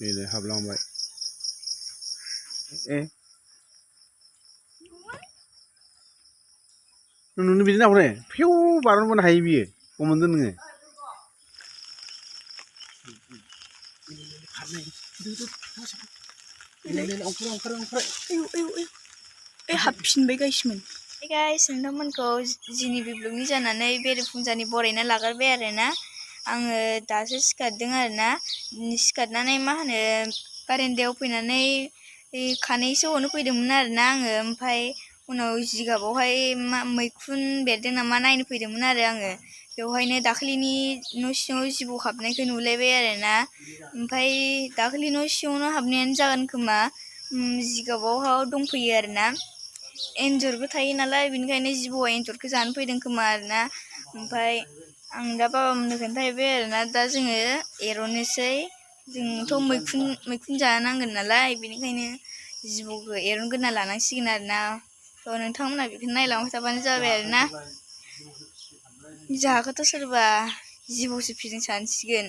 बेनो हाबलांबाय नुनो बिदि नाहरे फिउ बारनबोनो हायो बियो मोनदों नोङो हाबफिनबाय गाइसमोन गाइस नोंथांमोनखौ जिनि बिब्लगनि जानानै बेरेफुंजानि बरायना लाग्रोबाय आरोना आङो दासो सिखारदों आरोना सिखारनानै मा होनो बारेन्दायाव फैनानै खानैसो हनो फैदोंमोन आरोना आङो ओमफ्राय उनाव जिगाबावहाय मैखुन बेरदों नामा नायनो फैदोंमोन आरो आङो बेवहायनो दाख्लिनि न' सिङाव जिबौ हाबनायखौ नुलायबाय आरोना ओमफ्राय दाख्लि न' सिङावनो हाबनायानो जागोन खोमा जिगाबाव दंफैयो आरोना एन्जरबो थायो नालाय बेनिखायनो जिबौआ एन्जरखौ जानो फैदों खोमा आरोना ओमफ्राय आं दा बाबामोननो खोन्थाहैबाय आरोना दा जोङो एर'नोसै जोंथ' मैखुन जानांगोन नालाय बेनिखायनो जिबौखौ एरनग्रोना लानांसिगोन आरोना थ' नोंथांमोना बेखौनो नायलांबाय थाबानो जाबाय आरोना जोंहाखौथ' सोरबा जिबौसो फिदों सानसिगोन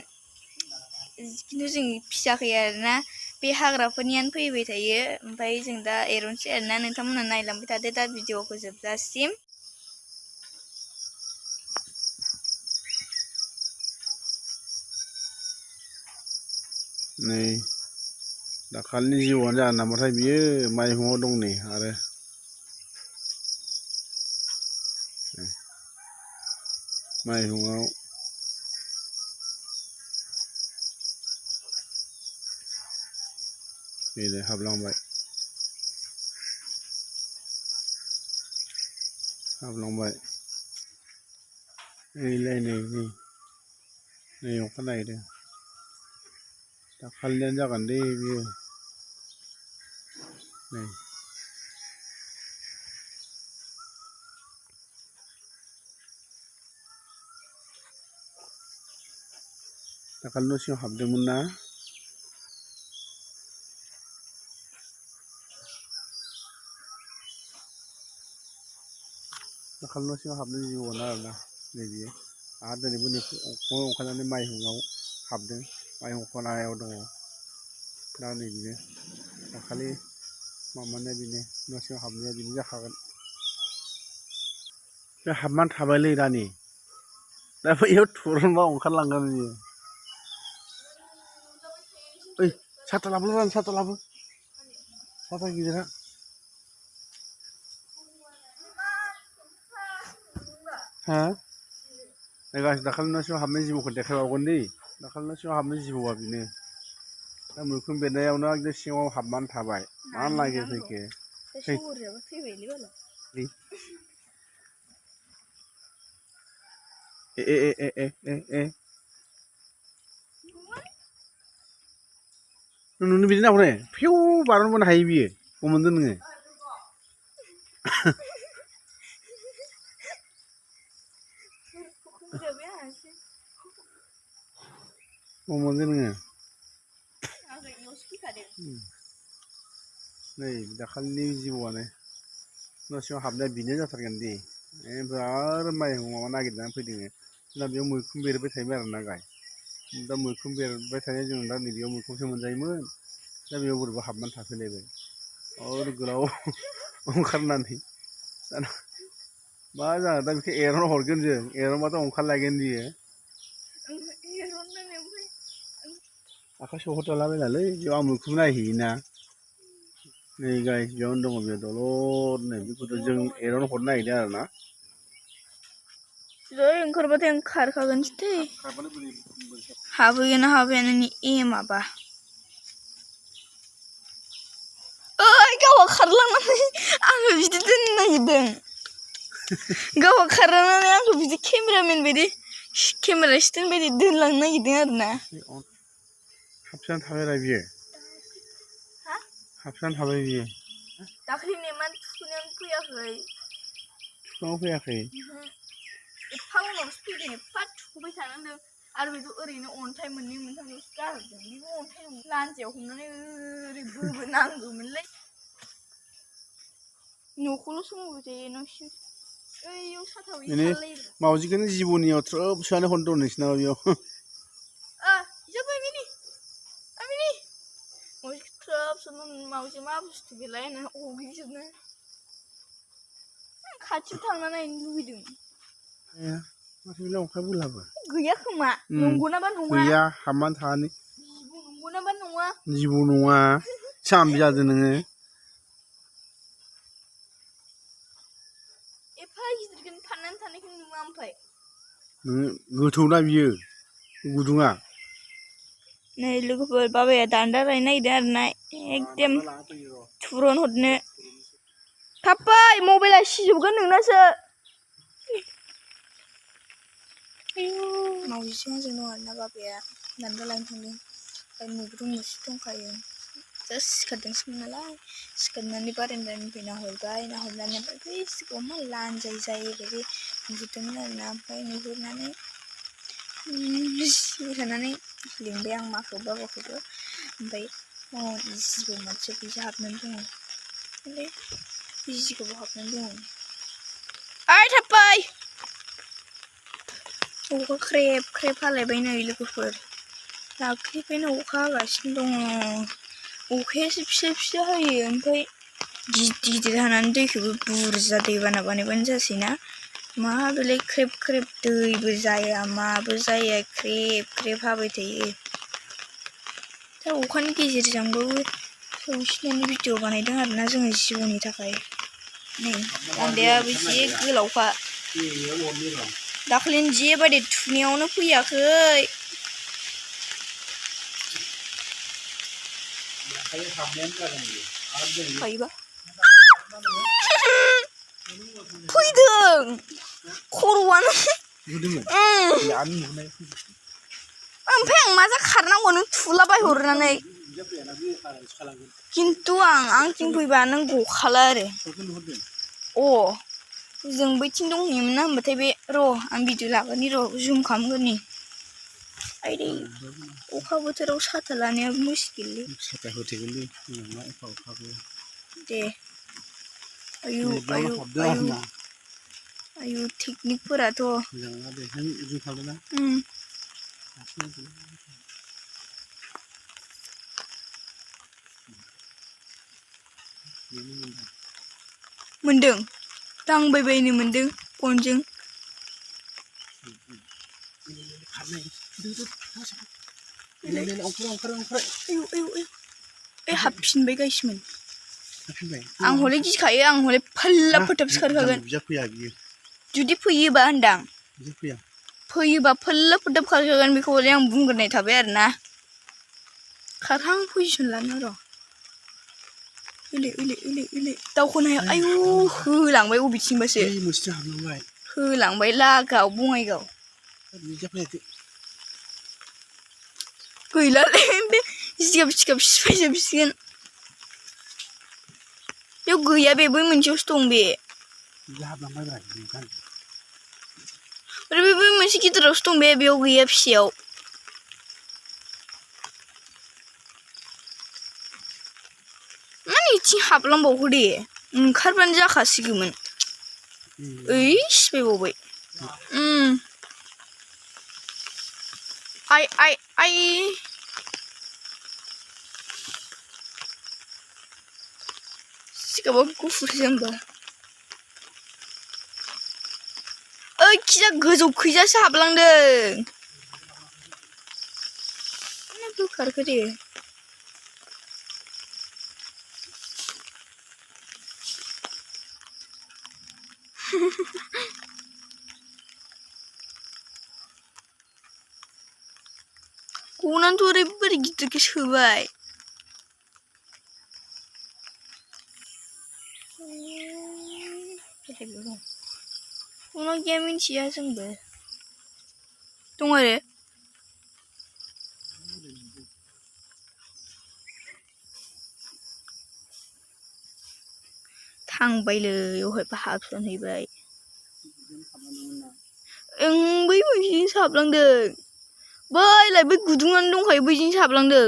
खिन्थु जों फिसियाखै आरोना बे हाग्राफोरनियानो फैबाय थायो ओमफ्राय जों दा एरनोसै आरोना नोंथांमोना नायलांबाय थादो दा भिडिअखौ जोबजासिम नै दाखालिनि जिबौआनो जागोन नामाथाय बियो माइहुङाव दं नै आरो माइहुङाव बेनो हाबलांबाय नैलाय नै अखा नागिरदों दाखालिनियानो जागोन दे बियो नै दाखालि न' सिङाव हाबदोंमोन ना दाखालि न' सिङाव हाबदों जिबौआनो आरोना नै बियो आरो दिनैबो अखायाव ओंखारनानै माइहुङाव हाबदों माइहुं खनायाव दङ दा नै बिनो दाखालि माबानाया बेनो न' सिङाव हाबनाया बिनो जाखागोन बे हाबनानै थाबायलै दानि दा बैयाव थुरुनबा ओंखारलांगोन बियो ओइ साथा लाबोलै साथा लाबो साथा गिदिरा हा दाखालि न' सिङाव हाबनाय जिबौखौ देखायबावगोन दै दाखालि न' सिङाव हाबनाय जिबौआ बेनो दा मैखुन बेरनायावनो एकदम सिङाव हाबनानै थाबाय मा नागिरफैखो नुनो बिदि नाहरे फिउ बारनबोनो हायो बियो मोनदों नोङो मोनदों नोङो नै दाखालिनि जिबौआनो न' सिङाव हाबनाया बेनो जाथारगोन दे ओमफ्राय आरो माइहुं माबा नागिरनानै फैदों दा बेयाव मैखुन बेरबाय थायोमोन आरोना गाय दा मैखुन बेरबाय थानाय जों दा नैबेयाव मैखुनसो मोनजायोमोन दा बेयाव बोरैबा हाबनानै थाफैलायबाय आरो गोलाव ओंखारनानै दाना मा जानो दा बेखौ एरन हरगोन जों एरनबाथ' ओंखारलायगोन बियो आखाइ सोहरजालाबायनालै बेयाव आं मैखुन नायहैयोना नै गाय बेयावनो दङ बेयो दलरनो बेखौथ' जों एरन हरनो नागिरदों आरोना जै ओंखारबाथाय आं खारखागोनसो दे हाबहैगोन ना हाबहैया नोंनि एमाबा ओइ गावहा खारलांनानै आङो बिदि दोननो नागिरदों गावहा खारलांनानै आंखौ बिदि केमेरामेन बायदि केमेरा स्टेन्ड बायदि दोनलांनो नागिरदों आरोना हाबनानै थाबायरा बियो हाबनानै थाबाय बियो दाख्लि नेमानो थुखैनायावनो फैयाखै थुखैनायाव फैयाखै एफा उनावसो फैदों एफा थुखैबाय थानांदों आरो बेखौ ओरैनो अन्थाइ मोननै मोनथामल'सो गारहरदों बेबो अन्थाइ लान्जायाव हमनानै ओरै बोबोनांगौमोनलै न'खौल' सोमावबाय थायो न'सिम ओइयाव साथा माने मावजिखौनो जिबौनियाव थ्रोब सोनानै हरदों नोंसिनाव बेयाव मावजि मा बुस्थु बेलाय होननानै अग्लिजोबनो खाथियाव थांना नायनो लुबैदों माथो बेलाय अखा बोलाबो गैया खोमा नंगौनाबा नङा गैया हाबनानै थानानै जिबौ नंगौनाबा नङा जिबौ नङा जाम्बि जादों नोङो एफा गिदिरखौनो फाननानै थानायखौ नुवा ओमफ्राय नोङो गोथौना बियो गुदुङा नै लोगोफोर बाबाया दान्दा लायनो नागिरदों आरोना एकदम थुरन हरनो थाब फै मबाइला सिजोबगोन नोंनासो मावजिजों आंजों दं आरोना बाबाया दान्दा लायनो थांदों ओमफ्राय नुबोदों मोसि दंखायो जास्ट सिखारदोंसोमोन नालाय सिखारनानै बारान्दानिफ्राय नाहरनानै ओमफ्राय बै सिगाङाव मा लानजाय जायो बायदि नुदोंमोन आरोना ओमफ्राय नुहुरनानै थानानै लिंबाय आं माखौ बाबाखौबो ओमफ्राय जिबौ मानसि फैसा हाबनानै दङ ओमफ्राय बिजिखौबो हाबनानै दङ ओइ थाब फै अखा ख्रेब ख्रेब हालायबाय नै लोगोफोर दाख्लैनिफ्रायनो अखा हागासिनो दङ अखायासो फिसा फिसा हायो ओमफ्राय गिदिर गिदिर हानानै दैखौबो बुरजा दैबाना बानायबानो जासैना मा बेलाय ख्रेब ख्रेब दैबो जाया माबो जाया ख्रेब ख्रेब हाबाय थायो दा अखानि गेजेरजोंबो सौसिनानै भिडिअ बानायदों आरोना जोङो जिबौनि थाखाय नै दान्दायाबो एसे गोलावखा दाख्लैनि जेबायदि थुनायावनो फैयाखै फैबा फैदों खर'आनो ओमफ्राय आं मा जा खारनांगौ नों थुलाबायहरनानै खिन्थु आंथिं फैबा नों गखाला आरो जों बैथिं दंहैयोमोन ना होनबाथाय बे र' आं भिडिअ लागोननि र' जुम खालामगोननि आइदै अखा बोथोराव साथा लानायाबो मुस्किललै दे आयु आयु आयु आयु टेकनिकफोराथ' मोनदों दांबायबायनो मोनदों गनजों हाबफिनबाय गाइसमोन आं हले गिखायो आं हले फोल्ला फोथाब सिखारखागोन जुदि फैयोबा होनदां फैयोबा फोल्ला फोथाब खारखागोन बेखौ हले आं बुंग्रोनाय थाबाय आरोना खारहां पजिसन लानो र' ओलै दावखोनो हाया आयु होलांबाय अबेथिंबासो होलांबाय लागाव बङाइगाव गैलालै बे जिगाब सिगाब सिफायजोबसिगोन बेयाव गैया बे बै मोनसेयावसो दं बे बै मोनसे गिदिरावसो दं बे बेयाव गैया फिसायाव माने इथिं हाबलांबावखो दे ओंखारबानो जाखासिगौमोन ओइ सिफायबावबाय आइ सिगाबाव गुफुरसो होमबा ओइ खिजा गोजौ खैजासो हाबलांदों बोखारखो दे गनानैथ' ओरैबायदि गिदिरखौ सोबाय गना गैया मिन्थिया जोंबो दं आरो थांबायलै अहायबा हाबसनहैबाय बै मोनसेजोंसो हाबलांदों बैलाय बै गुदुङानो दंखायो बैजोंसो हाबलांदों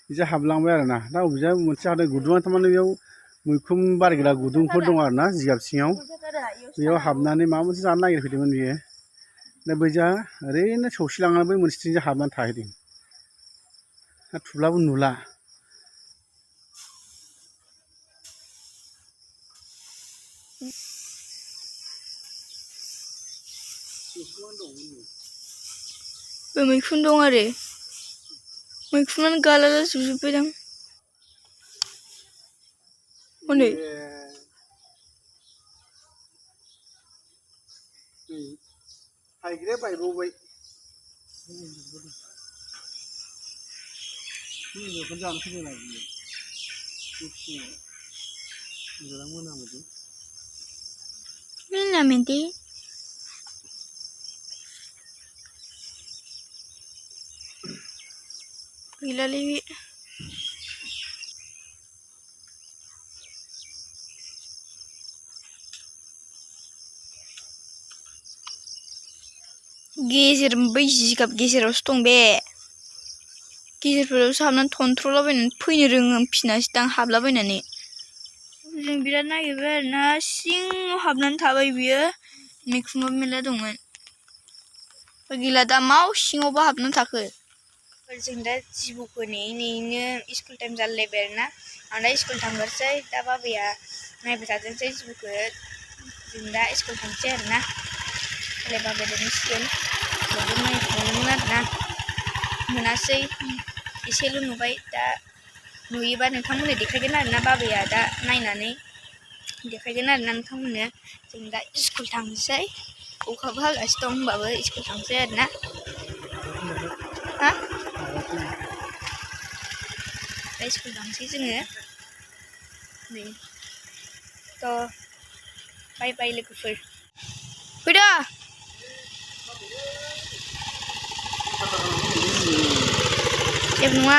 बिदि हाबलांबाय आरोना दा अबेजा मोनसे हादों गुदुङा थारमाने बेयाव मैखुन बारग्रा गुदुंफोर दं आरो ना जिगाब सिङाव बेयाव हाबनानै माबा मोनसे जानो नागिरफैदोंमोन बियो दा बैजा ओरैनो सौसिलांनानै बै मोनसेथिंजों हाबनानै थाहैदों दा थुब्लाबो नुला मैखुन दं आरो मैखुनानो गालाला जोबजोब्बाय दां हनै थाइग्राया बायबावबाय बेखौनो जानो फैदों ना बियो मोजां मोनामोदि मोनामोदि गैलालै बे गेजेर बै जिगाब गेजेरावसो दं बे गेजेरफोरावसो हाबनानै थनथ्र'लाबायनानै फैनो रोंफिनासै दां हाबलाबायनानै जों बिराद नागिरबाय आरो ना सिङाव हाबनानै थाबाय बियो मैखुनाबो मेरला दंमोन गैला दा माव सिङावबो हाबनानै थाखो जों दा जिबौखौ नेयै नेयैनो स्कुल टाइम जालायबाय आरो ना आं दा स्कुल थांग्रोसै दा बाबाया नायबाय थाथोंसै जिबौखौ जों दा स्कुल थांसै आरो ना होमबालाय बाबाया दोनसिगोन बयबो नायखांदोंमोन आरो ना मोनासै एसेल' नुबाय दा नुयोबा नोंथांमोननो देखायगोन आरो ना बाबाया दा नायनानै देखायगोन आरो ना नोंथांमोननो जों दा स्कुल थांसै अखाबो हागासिनो दं होमबाबो स्कुल थांसै आरो ना हा दा स्कुल थांसै जोङो नै थ' बाय बाय लोगोफोर फैदो जेबो नङा